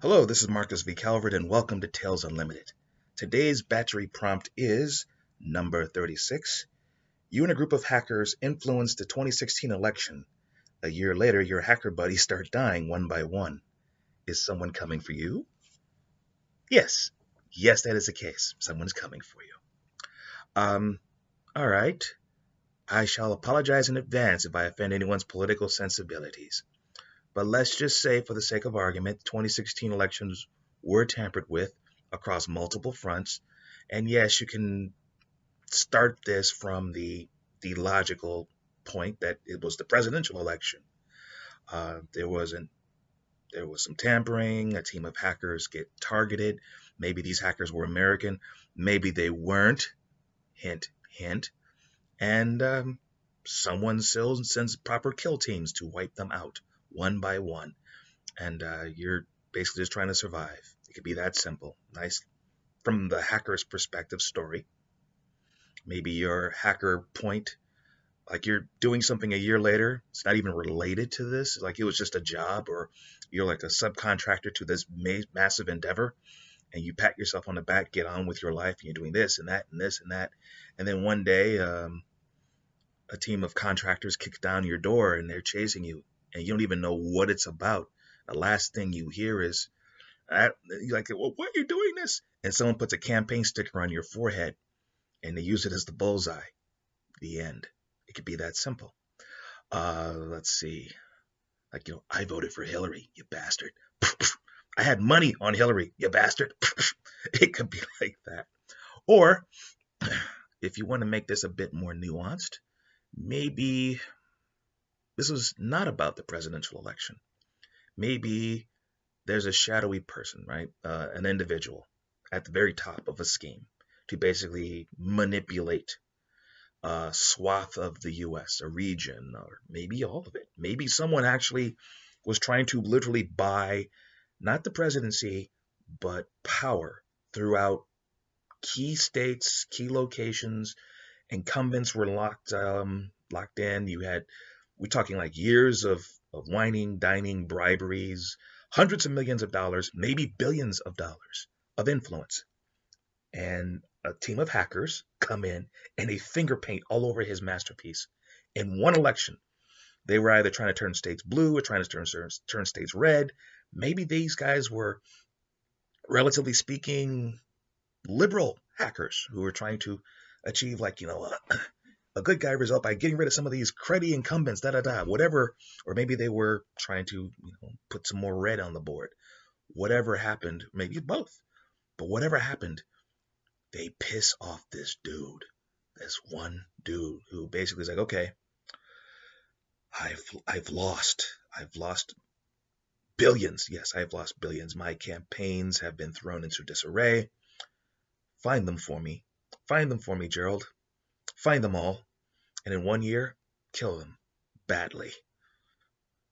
Hello, this is Marcus V. Calvert, and welcome to Tales Unlimited. Today's Batchery prompt is number 36. You and a group of hackers influenced the 2016 election. A year later, your hacker buddies start dying one by one. Is someone coming for you? Yes. Yes, that is the case. Someone's coming for you. All right. I shall apologize in advance if I offend anyone's political sensibilities. But let's just say, for the sake of argument, 2016 elections were tampered with across multiple fronts. And yes, you can start this from the logical point that it was the presidential election. There was some tampering. A team of hackers get targeted. Maybe these hackers were American. Maybe they weren't. Hint, hint. And someone sends proper kill teams to wipe them out one by one. And you're basically just trying to survive. It could be that simple. Nice from the hacker's perspective story. Maybe your hacker point, like you're doing something a year later, it's not even related to this, like it was just a job, or you're like a subcontractor to this massive endeavor, and you pat yourself on the back, get on with your life, and you're doing this and that and this and that. And then one day, a team of contractors kicks down your door and they're chasing you, and you don't even know what it's about. The last thing you hear is, you're like, well, why are you doing this? And someone puts a campaign sticker on your forehead and they use it as the bullseye. The end. It could be that simple. Let's see. Like, I voted for Hillary, you bastard. I had money on Hillary, you bastard. It could be like that. Or, if you want to make this a bit more nuanced, maybe this was not about the presidential election. Maybe there's a shadowy person, right? An individual at the very top of a scheme to basically manipulate a swath of the U.S., a region, or maybe all of it. Maybe someone actually was trying to literally buy not the presidency, but power throughout key states, key locations. Incumbents were locked in. We're talking like years of whining, dining, briberies, hundreds of millions of dollars, maybe billions of dollars of influence. And a team of hackers come in and they finger paint all over his masterpiece. In one election, they were either trying to turn states blue or trying to turn states red. Maybe these guys were, relatively speaking, liberal hackers who were trying to achieve, like, a good guy result by getting rid of some of these cruddy incumbents, whatever. Or maybe they were trying to, put some more red on the board. Whatever happened, maybe both. But whatever happened, they piss off this dude, this one dude who basically is like, okay, I've lost billions. Yes, I've lost billions. My campaigns have been thrown into disarray. Find them for me, Gerald. Find them all, and in 1 year, kill them badly.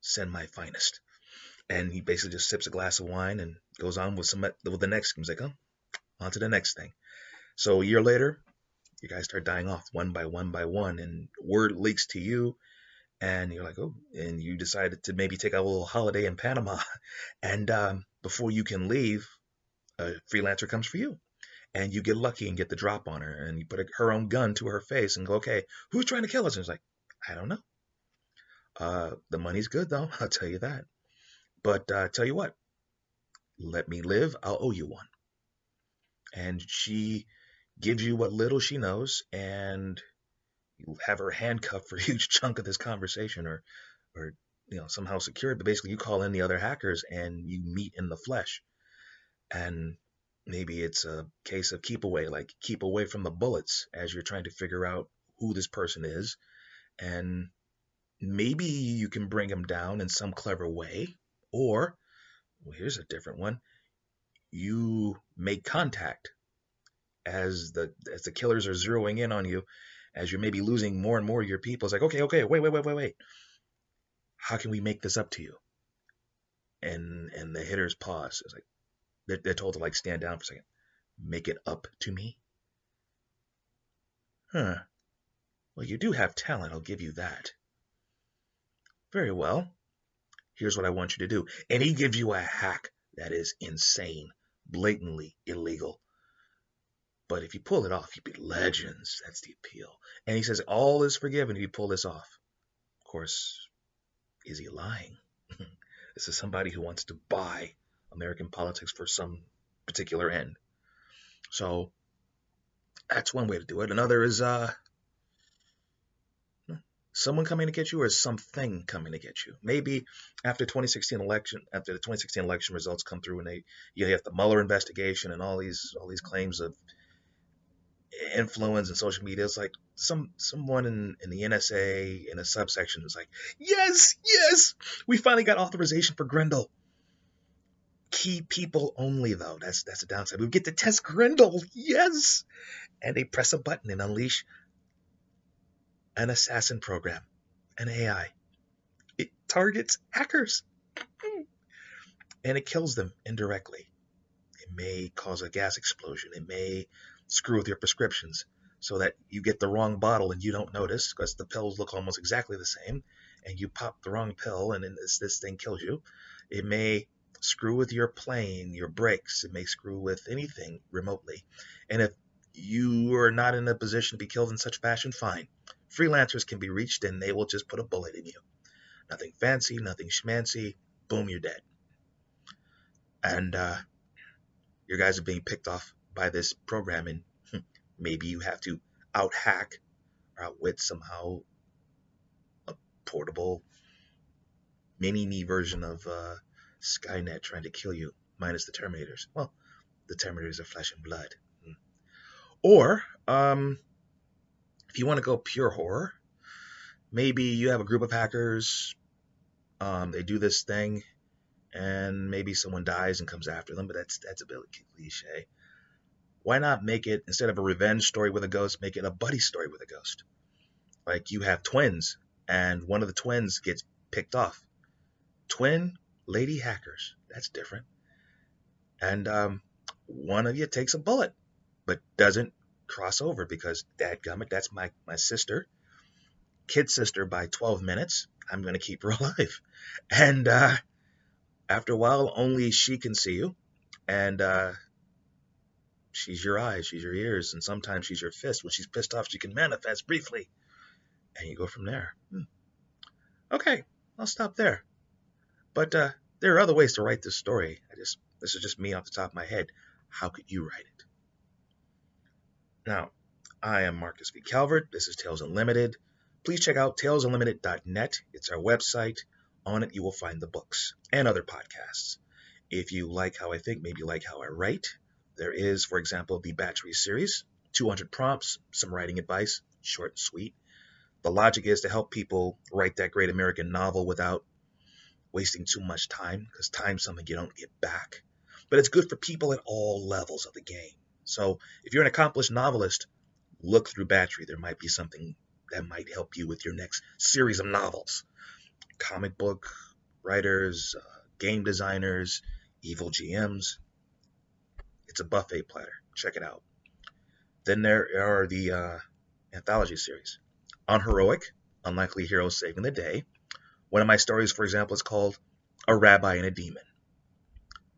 Send my finest. And he basically just sips a glass of wine and goes on with the next. He's like, oh, on to the next thing. So a year later, you guys start dying off one by one, and word leaks to you, and you're like, oh, and you decided to maybe take a little holiday in Panama, and before you can leave, a freelancer comes for you, and you get lucky and get the drop on her, and you put her own gun to her face and go, okay, who's trying to kill us? And it's like, I don't know. The money's good though, I'll tell you that. But tell you what, let me live, I'll owe you one. And she gives you what little she knows, and you have her handcuffed for a huge chunk of this conversation, or somehow secured. But basically, you call in the other hackers and you meet in the flesh. And maybe it's a case of keep away from the bullets as you're trying to figure out who this person is, and maybe you can bring him down in some clever way. Or, well, here's a different one. You make contact as the killers are zeroing in on you, as you're maybe losing more and more of your people. It's like, okay, wait. How can we make this up to you? And the hitters pause. It's like they're told to like stand down for a second. Make it up to me? Huh. Well, you do have talent, I'll give you that. Very well. Here's what I want you to do. And he gives you a hack That is insane, blatantly illegal. But if you pull it off, you'd be legends. That's the appeal. And he says all is forgiven if you pull this off. Of course, is he lying? This is somebody who wants to buy American politics for some particular end. So that's one way to do it. Another is someone coming to get you or something coming to get you. Maybe after the 2016 election results come through and you have the Mueller investigation and all these claims of influence and social media. It's like someone in the NSA in a subsection is like, yes, we finally got authorization for Grendel. Key people only, though. That's the downside. We get to test Grendel, yes. And they press a button and unleash an assassin program, an AI. It targets hackers and it kills them indirectly. It may cause a gas explosion. It may screw with your prescriptions so that you get the wrong bottle and you don't notice because the pills look almost exactly the same and you pop the wrong pill and then this thing kills you. It may screw with your plane, your brakes. It may screw with anything remotely. And if you are not in a position to be killed in such fashion, fine. Freelancers can be reached and they will just put a bullet in you. Nothing fancy, nothing schmancy. Boom, you're dead. And your guys are being picked off by this program, and maybe you have to out-hack or outwit somehow a portable mini-me version of Skynet trying to kill you, minus the Terminators. Well, the Terminators are flesh and blood. Or, if you want to go pure horror, maybe you have a group of hackers, they do this thing, and maybe someone dies and comes after them, but that's a bit cliche. Why not make it, instead of a revenge story with a ghost, make it a buddy story with a ghost? Like you have twins, and one of the twins gets picked off. Twin lady hackers. That's different. And one of you takes a bullet, but doesn't cross over because, dadgummit, that's my sister. Kid sister by 12 minutes. I'm going to keep her alive. And after a while, only she can see you. And she's your eyes, she's your ears, and sometimes she's your fist. When she's pissed off, she can manifest briefly. And you go from there. Okay, I'll stop there. But there are other ways to write this story. This is just me off the top of my head. How could you write it? Now, I am Marcus V. Calvert. This is Tales Unlimited. Please check out talesunlimited.net. It's our website. On it, you will find the books and other podcasts. If you like how I think, maybe you like how I write, there is, for example, the Batchery series, 200 prompts, some writing advice, short and sweet. The logic is to help people write that great American novel without wasting too much time, because time's something you don't get back. But it's good for people at all levels of the game. So if you're an accomplished novelist, look through Batchery. There might be something that might help you with your next series of novels. Comic book writers, game designers, evil GMs. It's a buffet platter. Check it out. Then there are the anthology series. Unheroic, Unlikely Heroes Saving the Day. One of my stories, for example, is called A Rabbi and a Demon.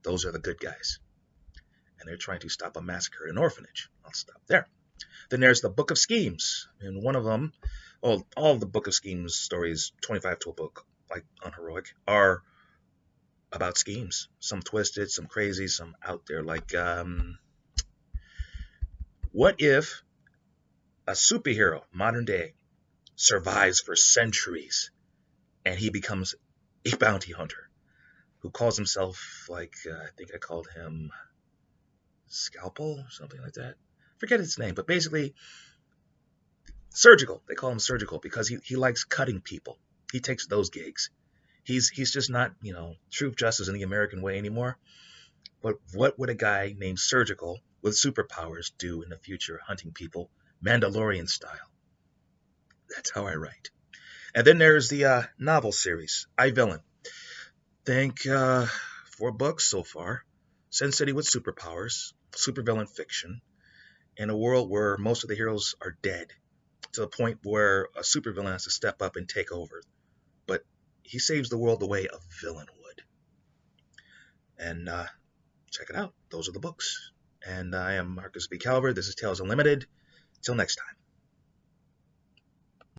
Those are the good guys. And they're trying to stop a massacre at an orphanage. I'll stop there. Then there's the Book of Schemes. And one of them, well, all of the Book of Schemes stories, 25 to a book, like Unheroic, are about schemes. Some twisted, some crazy, some out there. Like, what if a superhero, modern day, survives for centuries and he becomes a bounty hunter who calls himself, like, I think I called him Scalpel or something like that. Forget his name, but basically surgical. They call him surgical because he likes cutting people. He takes those gigs. He's just not, truth, justice in the American way anymore. But what would a guy named Surgical with superpowers do in the future, hunting people, Mandalorian style? That's how I write. And then there's the novel series, I Villain. Think 4 books so far. Sin City with superpowers, supervillain fiction, in a world where most of the heroes are dead, to the point where a supervillain has to step up and take over. But he saves the world the way a villain would. and check it out. Those are the books. And I am Marcus B. Calvert. This is Tales Unlimited. Till next time.